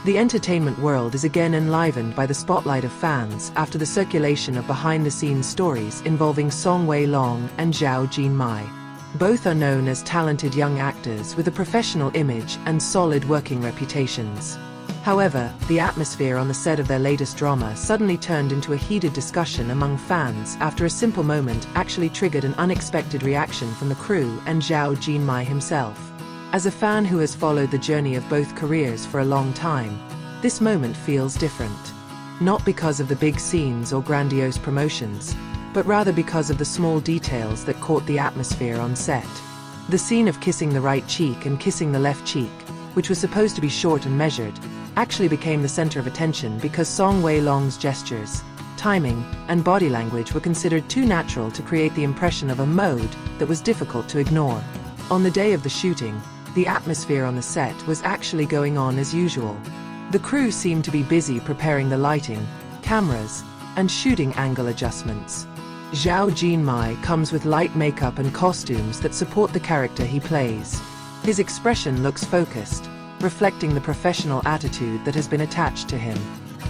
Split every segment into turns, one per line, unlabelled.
The entertainment world is again enlivened by the spotlight of fans after the circulation of behind-the-scenes stories involving Song Wei Long and Zhao Jinmai. Both are known as talented young actors with a professional image and solid working reputations. However, the atmosphere on the set of their latest drama suddenly turned into a heated discussion among fans after a simple moment actually triggered an unexpected reaction from the crew and Zhao Jinmai himself. As a fan who has followed the journey of both careers for a long time, this moment feels different. Not because of the big scenes or grandiose promotions, but rather because of the small details that caught the atmosphere on set. The scene of kissing the right cheek and kissing the left cheek, which was supposed to be short and measured, actually became the center of attention because Song Wei Long's gestures, timing, and body language were considered too natural to create the impression of a mode that was difficult to ignore. On the day of the shooting, the atmosphere on the set was actually going on as usual. The crew seemed to be busy preparing the lighting, cameras, and shooting angle adjustments. Zhao Jinmai comes with light makeup and costumes that support the character he plays. His expression looks focused, reflecting the professional attitude that has been attached to him.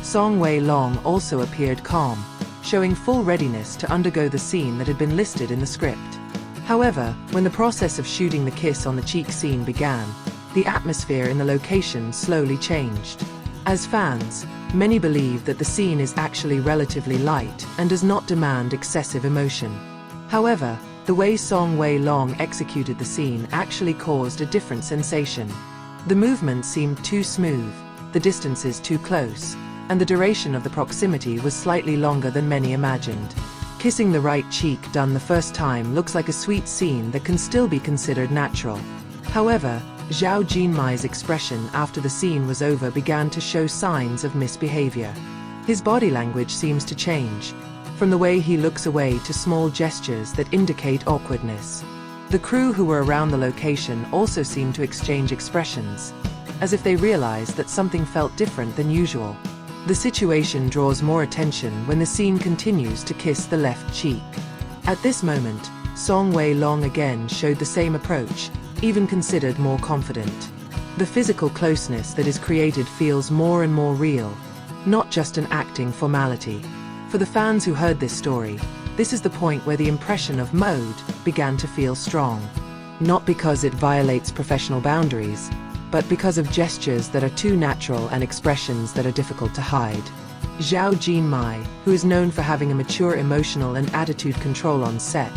Song Wei Long also appeared calm, showing full readiness to undergo the scene that had been listed in the script. However, when the process of shooting the kiss on the cheek scene began, the atmosphere in the location slowly changed. As fans, many believe that the scene is actually relatively light and does not demand excessive emotion. However, the way Song Wei Long executed the scene actually caused a different sensation. The movement seemed too smooth, the distances too close, and the duration of the proximity was slightly longer than many imagined. Kissing the right cheek done the first time looks like a sweet scene that can still be considered natural. However, Zhao Jinmai's expression after the scene was over began to show signs of misbehavior. His body language seems to change, from the way he looks away to small gestures that indicate awkwardness. The crew who were around the location also seemed to exchange expressions, as if they realized that something felt different than usual. The situation draws more attention when the scene continues to kiss the left cheek. At this moment, Song Wei Long again showed the same approach, even considered more confident. The physical closeness that is created feels more and more real, not just an acting formality. For the fans who heard this story, this is the point where the impression of mode began to feel strong. Not because it violates professional boundaries, but because of gestures that are too natural and expressions that are difficult to hide. Zhao Jinmai, who is known for having a mature emotional and attitude control on set,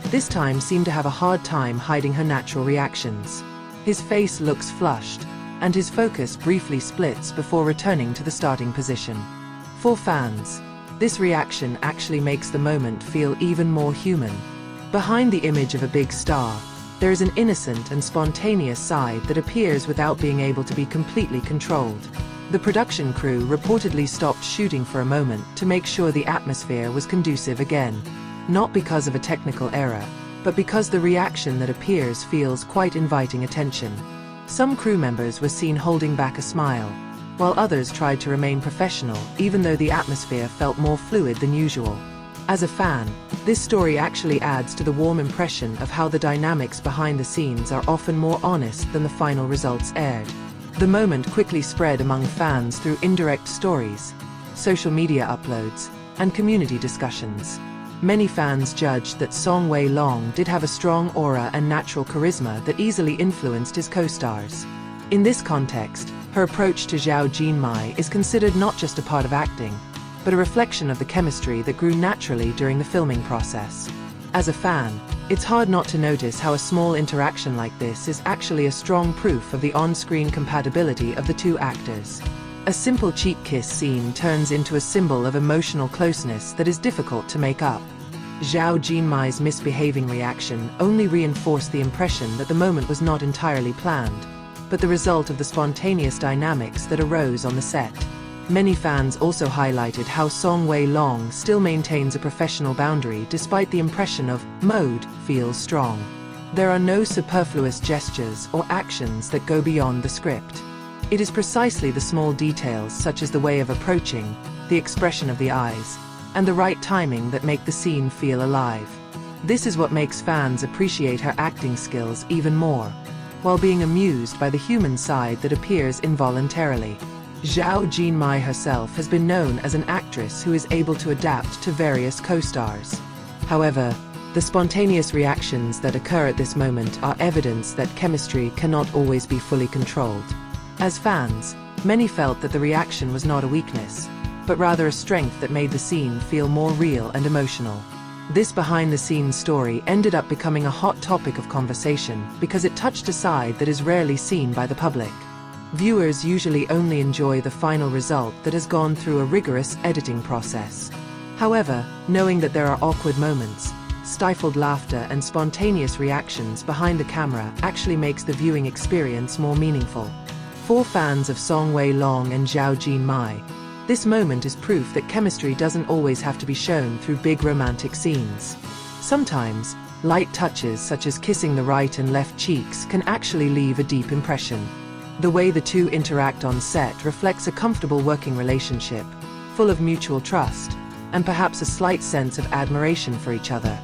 this time seemed to have a hard time hiding her natural reactions. His face looks flushed, and his focus briefly splits before returning to the starting position. For fans, this reaction actually makes the moment feel even more human. Behind the image of a big star, there is an innocent and spontaneous side that appears without being able to be completely controlled. The production crew reportedly stopped shooting for a moment to make sure the atmosphere was conducive again. Not because of a technical error, but because the reaction that appears feels quite inviting attention. Some crew members were seen holding back a smile, while others tried to remain professional even though the atmosphere felt more fluid than usual. As a fan, this story actually adds to the warm impression of how the dynamics behind the scenes are often more honest than the final results aired. The moment quickly spread among fans through indirect stories, social media uploads, and community discussions. Many fans judged that Song Wei Long did have a strong aura and natural charisma that easily influenced his co-stars. In this context, her approach to Zhao Jinmai is considered not just a part of acting, but a reflection of the chemistry that grew naturally during the filming process. As a fan, it's hard not to notice how a small interaction like this is actually a strong proof of the on-screen compatibility of the two actors. A simple cheek kiss scene turns into a symbol of emotional closeness that is difficult to make up. Zhao Jinmai's misbehaving reaction only reinforced the impression that the moment was not entirely planned, but the result of the spontaneous dynamics that arose on the set. Many fans also highlighted how Song Wei Long still maintains a professional boundary despite the impression of mode feels strong. There are no superfluous gestures or actions that go beyond the script. It is precisely the small details such as the way of approaching, the expression of the eyes, and the right timing that make the scene feel alive. This is what makes fans appreciate her acting skills even more, while being amused by the human side that appears involuntarily. Zhao Jinmai herself has been known as an actress who is able to adapt to various co-stars. However, the spontaneous reactions that occur at this moment are evidence that chemistry cannot always be fully controlled. As fans, many felt that the reaction was not a weakness, but rather a strength that made the scene feel more real and emotional. This behind-the-scenes story ended up becoming a hot topic of conversation because it touched a side that is rarely seen by the public. Viewers usually only enjoy the final result that has gone through a rigorous editing process. However, knowing that there are awkward moments, stifled laughter and spontaneous reactions behind the camera actually makes the viewing experience more meaningful. For fans of Song Wei Long and Zhao Jinmai, this moment is proof that chemistry doesn't always have to be shown through big romantic scenes. Sometimes, light touches such as kissing the right and left cheeks can actually leave a deep impression. The way the two interact on set reflects a comfortable working relationship, full of mutual trust, and perhaps a slight sense of admiration for each other.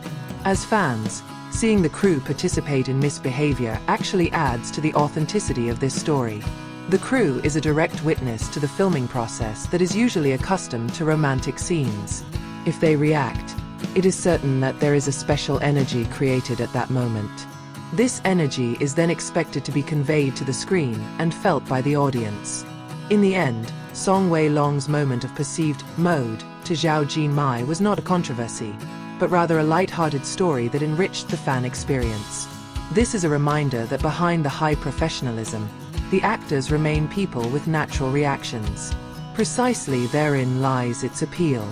As fans, seeing the crew participate in misbehavior actually adds to the authenticity of this story. The crew is a direct witness to the filming process that is usually accustomed to romantic scenes. If they react, it is certain that there is a special energy created at that moment. This energy is then expected to be conveyed to the screen and felt by the audience. In the end, Song Wei Long's moment of perceived mode to Zhao Jinmai was not a controversy, but rather a light-hearted story that enriched the fan experience. This is a reminder that behind the high professionalism, the actors remain people with natural reactions. Precisely therein lies its appeal.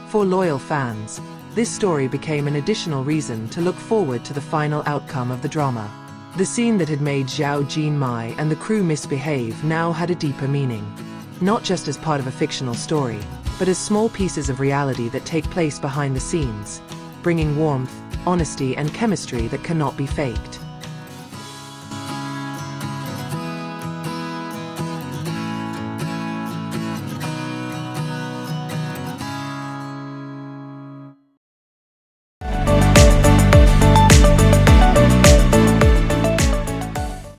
For loyal fans, this story became an additional reason to look forward to the final outcome of the drama. The scene that had made Zhao Jinmai and the crew misbehave now had a deeper meaning. Not just as part of a fictional story, but as small pieces of reality that take place behind the scenes, bringing warmth, honesty and chemistry that cannot be faked.